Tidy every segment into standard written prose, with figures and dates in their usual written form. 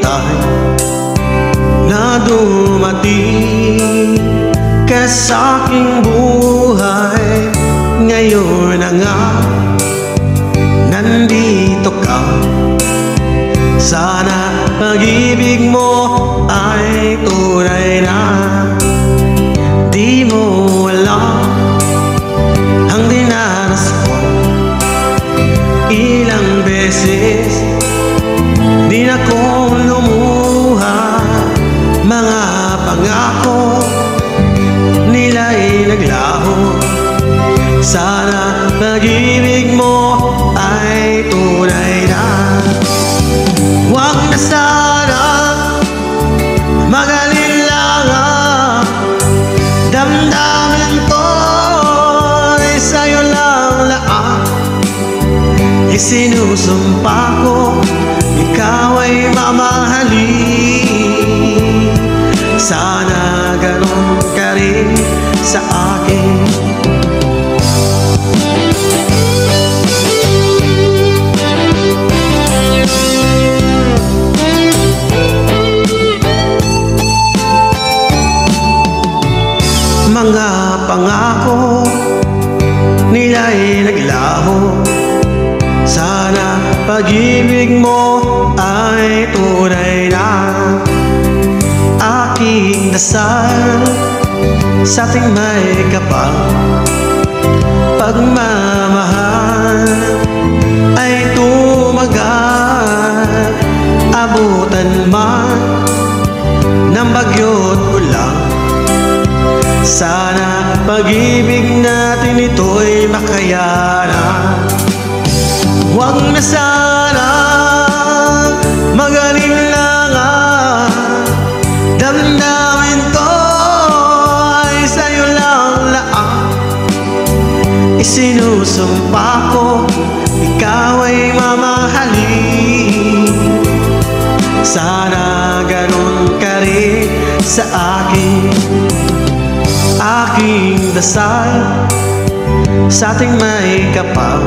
hinihintay na dumating ka sa aking buhay. Ngayon na nga, nandito ka. Sana pag-ibig mo ay tunay na. Di mo alam ang dinanas ko. Ilang beses di na ko lumuha. Mga pangako nila'y naglaho. Sana pag-ibig mo ay tunay na. Huwag na sana mag-alala, damdamin ko ay sa'yo lang lahat. Isinusumpa ko, ikaw ay mamahalin. Sana ganon ka rin sa akin. Mga pangako nila'y naglaho. Sana pag-ibig mo ay tunay na. Aking dasal sa ating may kapal, pagmamahal ay tumagal. Abutan man ng bagyo't ulan, sana pag-ibig natin ito'y makayanan. Huwag na sana mag-alala, damdamin ko ay sa'yo lang lahat. Isinusumpa ko, ikaw ay mamahalin. Sana ganon ka rin sa akin. Aking dasal sa ating may kapal,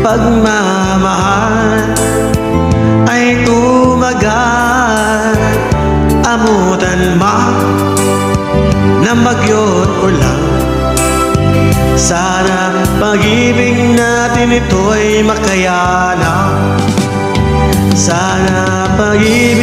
pagmamahal ay tumagal. Abutan man ng bagyo't ulan, sana pag-ibig natin ito'y makayanan. Sana pag-ibig